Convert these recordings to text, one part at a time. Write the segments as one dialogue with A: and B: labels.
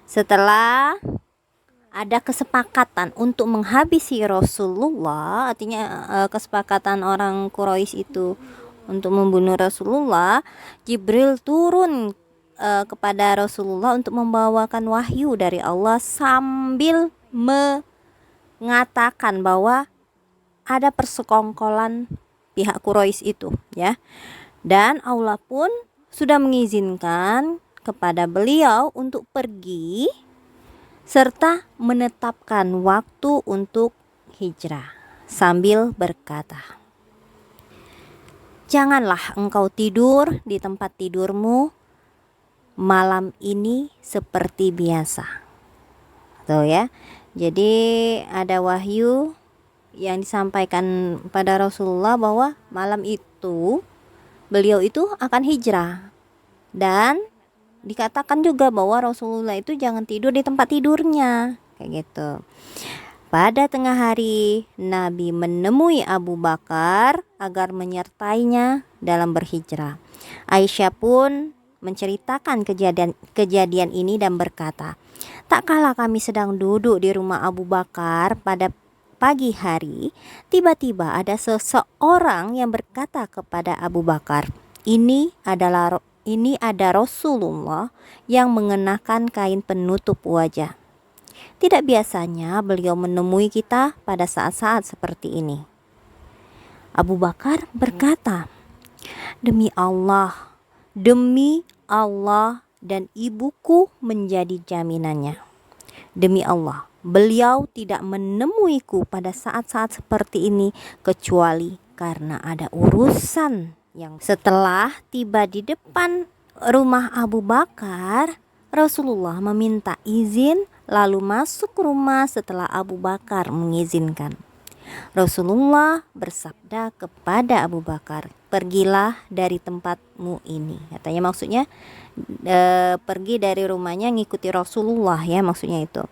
A: Setelah ada kesepakatan untuk menghabisi Rasulullah, artinya kesepakatan orang Quraisy itu untuk membunuh Rasulullah, Jibril turun kepada Rasulullah untuk membawakan wahyu dari Allah sambil mengatakan bahwa ada persekongkolan pihak Quraisy itu, ya. Dan Allah pun sudah mengizinkan kepada beliau untuk pergi serta menetapkan waktu untuk hijrah sambil berkata, "Janganlah engkau tidur di tempat tidurmu malam ini seperti biasa." Tuh ya. Jadi ada wahyu yang disampaikan pada Rasulullah bahwa malam itu beliau itu akan hijrah. Dan dikatakan juga bahwa Rasulullah itu jangan tidur di tempat tidurnya, kayak gitu. Pada tengah hari, Nabi menemui Abu Bakar agar menyertainya dalam berhijrah. Aisyah pun menceritakan kejadian ini dan berkata, "Tak kala kami sedang duduk di rumah Abu Bakar pada pagi hari, tiba-tiba ada seseorang yang berkata kepada Abu Bakar, ini ada Rasulullah yang mengenakan kain penutup wajah. Tidak biasanya beliau menemui kita pada saat-saat seperti ini." Abu Bakar berkata, demi Allah dan ibuku menjadi jaminannya. Demi Allah, beliau tidak menemuiku pada saat-saat seperti ini kecuali karena ada urusan yang. Setelah tiba di depan rumah Abu Bakar, Rasulullah meminta izin lalu masuk rumah setelah Abu Bakar mengizinkan. Rasulullah bersabda kepada Abu Bakar, "Pergilah dari tempatmu ini." Katanya maksudnya pergi dari rumahnya ngikuti Rasulullah, ya, maksudnya itu.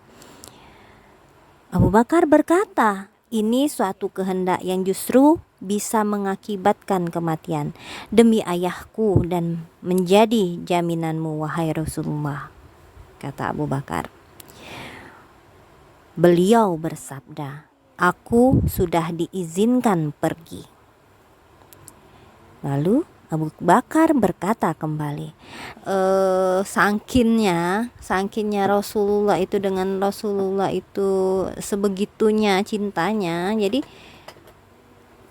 A: Abu Bakar berkata, "Ini suatu kehendak yang justru bisa mengakibatkan kematian. Demi ayahku dan menjadi jaminanmu, wahai Rasulullah," kata Abu Bakar. Beliau bersabda, "Aku sudah diizinkan pergi." Lalu Abu Bakar berkata kembali, sangkinnya Rasulullah itu dengan Rasulullah itu sebegitunya cintanya. Jadi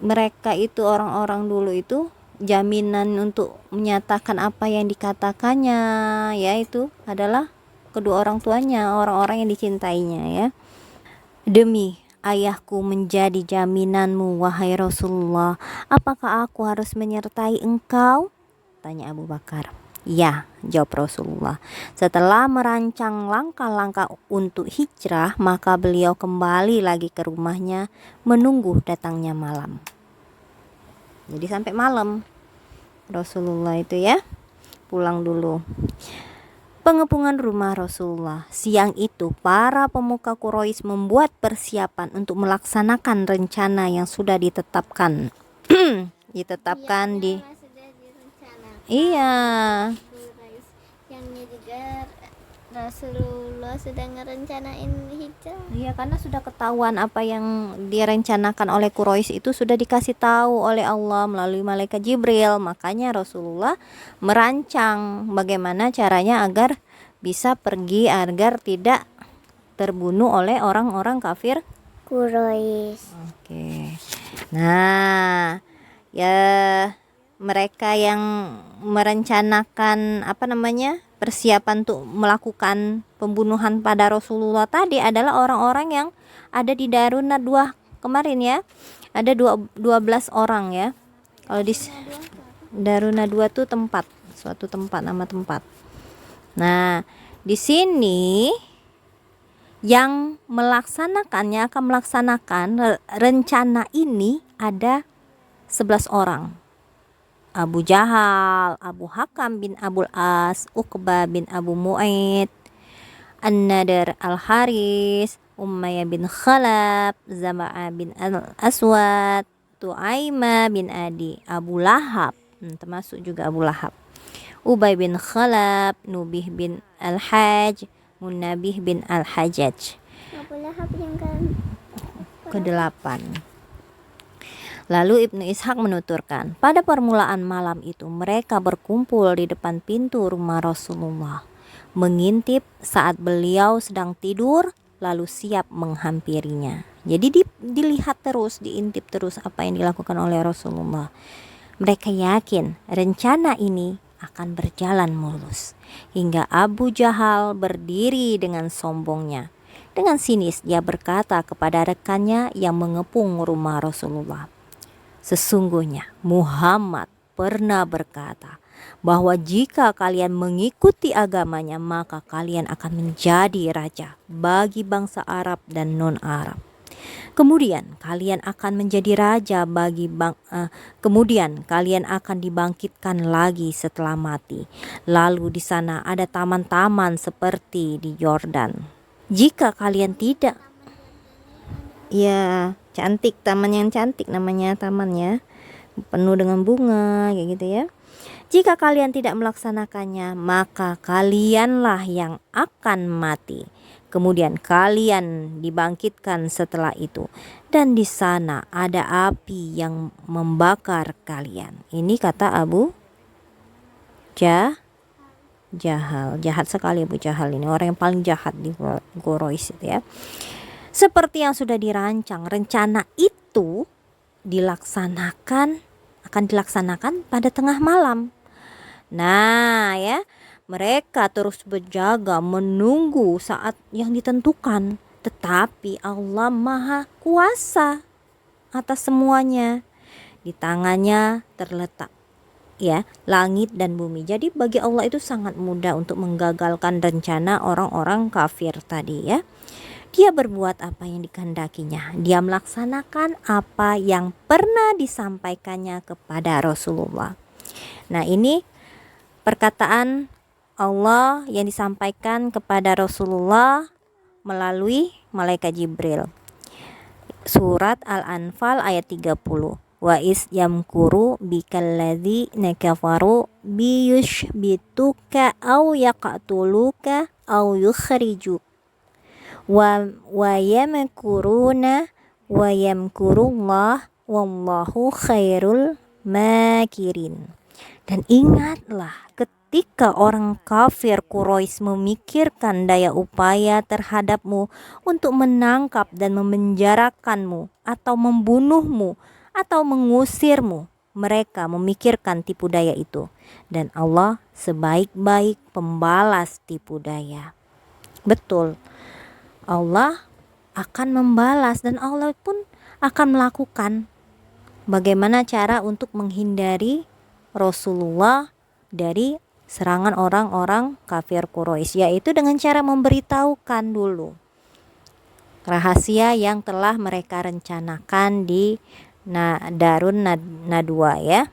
A: mereka itu orang-orang dulu itu jaminan untuk menyatakan apa yang dikatakannya, yaitu adalah kedua orang tuanya, orang-orang yang dicintainya, ya. Demi ayahku menjadi jaminanmu, wahai Rasulullah, apakah aku harus menyertai engkau? Tanya Abu Bakar. Ya, jawab Rasulullah. Setelah merancang langkah-langkah untuk hijrah, maka beliau kembali lagi ke rumahnya menunggu datangnya malam. Jadi sampai malam Rasulullah itu, ya, pulang dulu. Pengepungan rumah Rasulullah. Siang itu para pemuka Quraisy membuat persiapan untuk melaksanakan rencana yang sudah ditetapkan. Ditetapkan di iya.
B: Yang juga Rasulullah sudah ngerencanain hijrah.
A: Iya, karena sudah ketahuan apa yang direncanakan oleh Quraisy itu sudah dikasih tahu oleh Allah melalui malaikat Jibril. Makanya Rasulullah merancang bagaimana caranya agar bisa pergi, agar tidak terbunuh oleh orang-orang kafir
B: Quraisy.
A: Oke. Nah, ya, mereka yang merencanakan persiapan untuk melakukan pembunuhan pada Rasulullah tadi adalah orang-orang yang ada di Darun Nadwah kemarin, ya. Ada 12 orang, ya. Kalau di Darun Nadwah tuh suatu tempat, nama tempat. Nah, di sini yang akan melaksanakan rencana ini ada 11 orang. Abu Jahal, Abu Hakam bin Abul As, Uqbah bin Abu Mu'aid, An-Nadr Al-Haris, Umayyah bin Khalaf, Zam'a bin Al-Aswad, Tu'aimah bin Adi, Abu Lahab, termasuk juga Abu Lahab, Ubay bin Khalaf, Nubih bin Al-Hajj, Munnabih bin Al-Hajjaj.
B: Abu Lahab yang kan
A: ke-8. Lalu Ibnu Ishaq menuturkan, pada permulaan malam itu mereka berkumpul di depan pintu rumah Rasulullah, mengintip saat beliau sedang tidur, lalu siap menghampirinya. Jadi dilihat terus, diintip terus apa yang dilakukan oleh Rasulullah. Mereka yakin rencana ini akan berjalan mulus, hingga Abu Jahal berdiri dengan sombongnya. Dengan sinis dia berkata kepada rekannya yang mengepung rumah Rasulullah, sesungguhnya Muhammad pernah berkata bahwa jika kalian mengikuti agamanya maka kalian akan menjadi raja bagi bangsa Arab dan non-Arab. Kemudian kalian akan menjadi raja kemudian kalian akan dibangkitkan lagi setelah mati. Lalu di sana ada taman-taman seperti di Yordan. Jika kalian tidak, ya cantik, taman yang cantik namanya tamannya, penuh dengan bunga kayak gitu ya. Jika kalian tidak melaksanakannya, maka kalianlah yang akan mati. Kemudian kalian dibangkitkan setelah itu, dan di sana ada api yang membakar kalian. Ini kata Abu Jahal. Jahat sekali Abu Jahal ini, orang yang paling jahat di Quraisy itu ya. Seperti yang sudah dirancang, rencana itu akan dilaksanakan pada tengah malam. Nah ya, mereka terus berjaga menunggu saat yang ditentukan. Tetapi Allah Maha Kuasa atas semuanya. Di tangannya terletak ya langit dan bumi. Jadi bagi Allah itu sangat mudah untuk menggagalkan rencana orang-orang kafir tadi ya. Dia berbuat apa yang dikehendakinya. Dia melaksanakan apa yang pernah disampaikannya kepada Rasulullah. Nah, ini perkataan Allah yang disampaikan kepada Rasulullah melalui malaikat Jibril. Surat Al-Anfal ayat 30. Wa is yamkuru bikalladzina kafaru biyushbituka aw yaqtuluka aw yukhriju wa yamkuruna wa yamkurullah wallahu khairul makirin. Dan ingatlah ketika orang kafir Quraisy memikirkan daya upaya terhadapmu untuk menangkap dan memenjarakanmu atau membunuhmu atau mengusirmu, mereka memikirkan tipu daya itu, dan Allah sebaik-baik pembalas tipu daya. Betul, Allah akan membalas dan Allah pun akan melakukan bagaimana cara untuk menghindari Rasulullah dari serangan orang-orang kafir Quraisy, yaitu dengan cara memberitahukan dulu rahasia yang telah mereka rencanakan di Darun Nadwa ya.